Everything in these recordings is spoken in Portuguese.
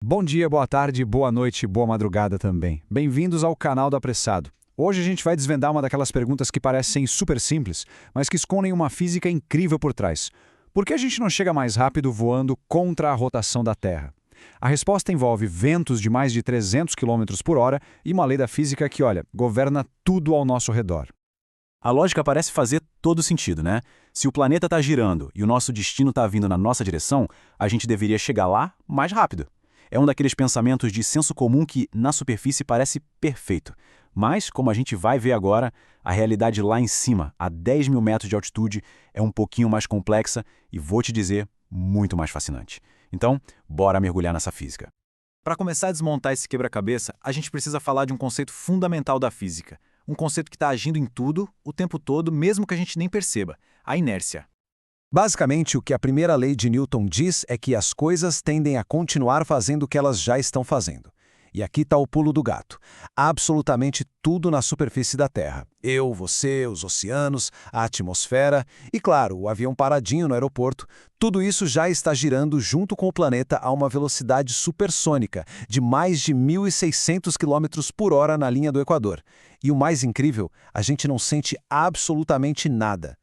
Bom dia, boa tarde, boa noite, boa madrugada também. Bem-vindos ao canal do Apressado. Hoje a gente vai desvendar uma daquelas perguntas que parecem super simples, mas que escondem uma física incrível por trás. Por que a gente não chega mais rápido voando contra a rotação da Terra? A resposta envolve ventos de mais de 300 km por hora e uma lei da física que, olha, governa tudo ao nosso redor. A lógica parece fazer todo sentido, né? Se o planeta está girando e o nosso destino está vindo na nossa direção, a gente deveria chegar lá mais rápido. É um daqueles pensamentos de senso comum que, na superfície, parece perfeito. Mas, como a gente vai ver agora, a realidade lá em cima, a 10 mil metros de altitude, é um pouquinho mais complexa e, vou te dizer, muito mais fascinante. Então, bora mergulhar nessa física. Para começar a desmontar esse quebra-cabeça, a gente precisa falar de um conceito fundamental da física. Um conceito que está agindo em tudo, o tempo todo, mesmo que a gente nem perceba: a inércia. Basicamente, o que a primeira lei de Newton diz é que as coisas tendem a continuar fazendo o que elas já estão fazendo. E aqui está o pulo do gato. Absolutamente tudo na superfície da Terra. Eu, você, os oceanos, a atmosfera e, claro, o avião paradinho no aeroporto. Tudo isso já está girando junto com o planeta a uma velocidade supersônica de mais de 1.600 km por hora na linha do Equador. E o mais incrível, a gente não sente absolutamente nada.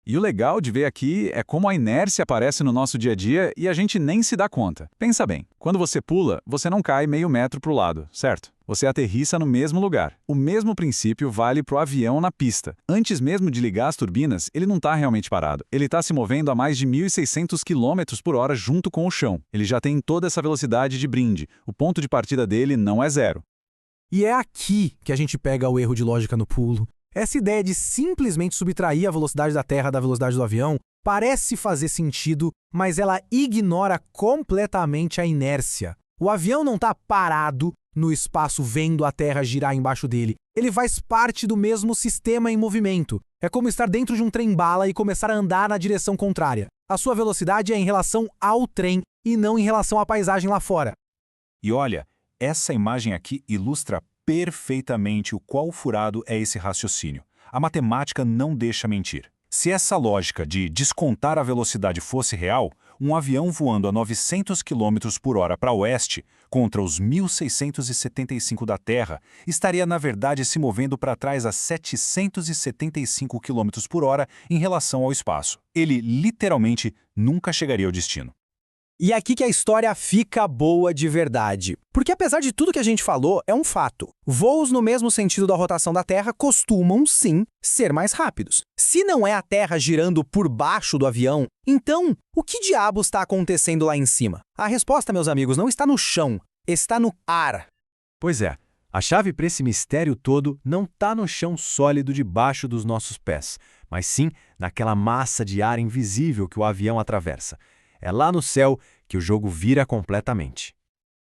E o legal de ver aqui é como a inércia aparece no nosso dia a dia e a gente nem se dá conta. Pensa bem, quando você pula, você não cai meio metro para o lado, certo? Você aterrissa no mesmo lugar. O mesmo princípio vale para o avião na pista. Antes mesmo de ligar as turbinas, ele não está realmente parado. Ele está se movendo a mais de 1.600 km por hora junto com o chão. Ele já tem toda essa velocidade de brinde. O ponto de partida dele não é zero. E é aqui que a gente pega o erro de lógica no pulo. Essa ideia de simplesmente subtrair a velocidade da Terra da velocidade do avião parece fazer sentido, mas ela ignora completamente a inércia. O avião não está parado no espaço vendo a Terra girar embaixo dele. Ele faz parte do mesmo sistema em movimento. É como estar dentro de um trem-bala e começar a andar na direção contrária. A sua velocidade é em relação ao trem e não em relação à paisagem lá fora. E olha, essa imagem aqui ilustra perfeitamente o quão furado é esse raciocínio. A matemática não deixa mentir. Se essa lógica de descontar a velocidade fosse real, um avião voando a 900 km por hora para oeste, contra os 1.675 da Terra, estaria na verdade se movendo para trás a 775 km por hora em relação ao espaço. Ele literalmente nunca chegaria ao destino. E aqui que a história fica boa de verdade. Porque apesar de tudo que a gente falou, é um fato. Voos no mesmo sentido da rotação da Terra costumam, sim, ser mais rápidos. Se não é a Terra girando por baixo do avião, então, o que diabos está acontecendo lá em cima? A resposta, meus amigos, não está no chão, está no ar. Pois é, a chave para esse mistério todo não está no chão sólido debaixo dos nossos pés, mas sim naquela massa de ar invisível que o avião atravessa. É lá no céu que o jogo vira completamente.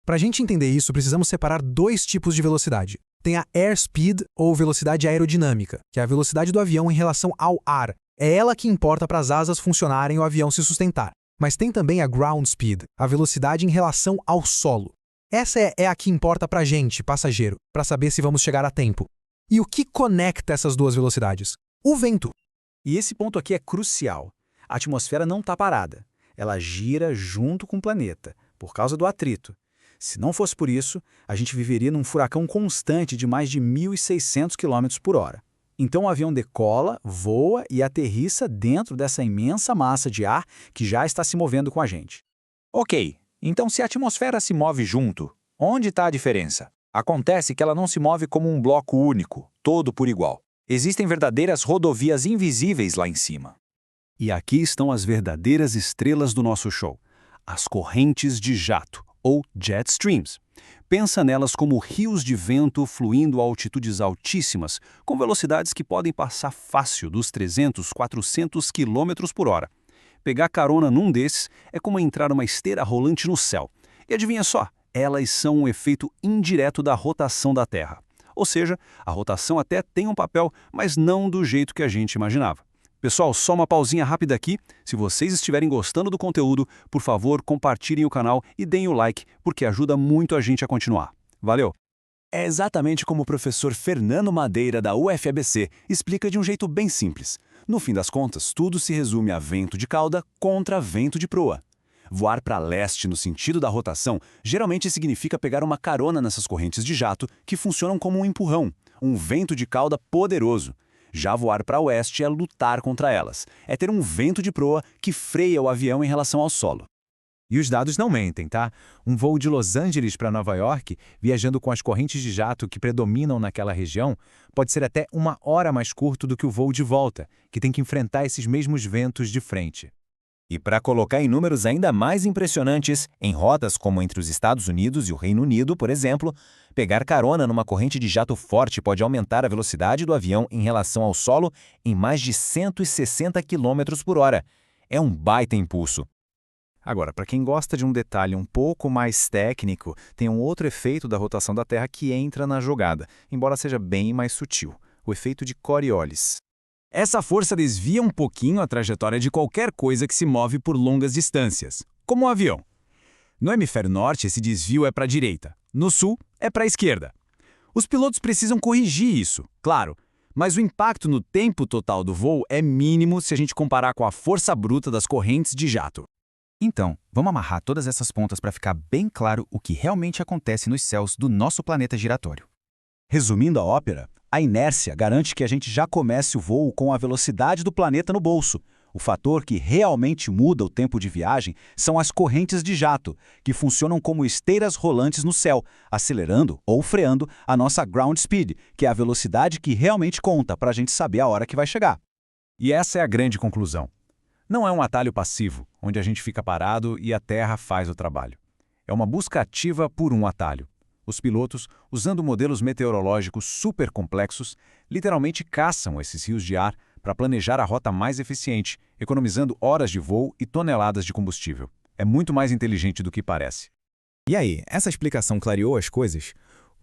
Para a gente entender isso, precisamos separar dois tipos de velocidade. Tem a airspeed, ou velocidade aerodinâmica, que é a velocidade do avião em relação ao ar. É ela que importa para as asas funcionarem e o avião se sustentar. Mas tem também a ground speed, a velocidade em relação ao solo. Essa é a que importa para a gente, passageiro, para saber se vamos chegar a tempo. E o que conecta essas duas velocidades? O vento. E esse ponto aqui é crucial. A atmosfera não está parada. Ela gira junto com o planeta, por causa do atrito. Se não fosse por isso, a gente viveria num furacão constante de mais de 1.600 km por hora. Então o avião decola, voa e aterrissa dentro dessa imensa massa de ar que já está se movendo com a gente. Ok, então se a atmosfera se move junto, onde está a diferença? Acontece que ela não se move como um bloco único, todo por igual. Existem verdadeiras rodovias invisíveis lá em cima. E aqui estão as verdadeiras estrelas do nosso show, as correntes de jato, ou jet streams. Pensa nelas como rios de vento fluindo a altitudes altíssimas, com velocidades que podem passar fácil dos 300, 400 km por hora. Pegar carona num desses é como entrar numa esteira rolante no céu. E adivinha só, elas são um efeito indireto da rotação da Terra. Ou seja, a rotação até tem um papel, mas não do jeito que a gente imaginava. Pessoal, só uma pausinha rápida aqui. Se vocês estiverem gostando do conteúdo, por favor, compartilhem o canal e deem o like, porque ajuda muito a gente a continuar. Valeu! É exatamente como o professor Fernando Madeira, da UFABC, explica de um jeito bem simples. No fim das contas, tudo se resume a vento de cauda contra vento de proa. Voar para leste no sentido da rotação geralmente significa pegar uma carona nessas correntes de jato que funcionam como um empurrão, um vento de cauda poderoso. Já voar para oeste é lutar contra elas, é ter um vento de proa que freia o avião em relação ao solo. E os dados não mentem, tá? Um voo de Los Angeles para Nova York, viajando com as correntes de jato que predominam naquela região, pode ser até 1 hora mais curto do que o voo de volta, que tem que enfrentar esses mesmos ventos de frente. E para colocar em números ainda mais impressionantes, em rotas como entre os Estados Unidos e o Reino Unido, por exemplo, pegar carona numa corrente de jato forte pode aumentar a velocidade do avião em relação ao solo em mais de 160 km por hora. É um baita impulso. Agora, para quem gosta de um detalhe um pouco mais técnico, tem um outro efeito da rotação da Terra que entra na jogada, embora seja bem mais sutil, o efeito de Coriolis. Essa força desvia um pouquinho a trajetória de qualquer coisa que se move por longas distâncias, como um avião. No hemisfério norte, esse desvio é para a direita, no sul, é para a esquerda. Os pilotos precisam corrigir isso, claro, mas o impacto no tempo total do voo é mínimo se a gente comparar com a força bruta das correntes de jato. Então, vamos amarrar todas essas pontas para ficar bem claro o que realmente acontece nos céus do nosso planeta giratório. Resumindo a ópera, a inércia garante que a gente já comece o voo com a velocidade do planeta no bolso. O fator que realmente muda o tempo de viagem são as correntes de jato, que funcionam como esteiras rolantes no céu, acelerando ou freando a nossa ground speed, que é a velocidade que realmente conta para a gente saber a hora que vai chegar. E essa é a grande conclusão. Não é um atalho passivo, onde a gente fica parado e a Terra faz o trabalho. É uma busca ativa por um atalho. Os pilotos, usando modelos meteorológicos super complexos, literalmente caçam esses rios de ar para planejar a rota mais eficiente, economizando horas de voo e toneladas de combustível. É muito mais inteligente do que parece. E aí, essa explicação clareou as coisas?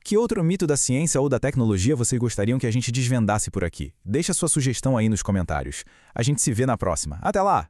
Que outro mito da ciência ou da tecnologia vocês gostariam que a gente desvendasse por aqui? Deixa sua sugestão aí nos comentários. A gente se vê na próxima. Até lá!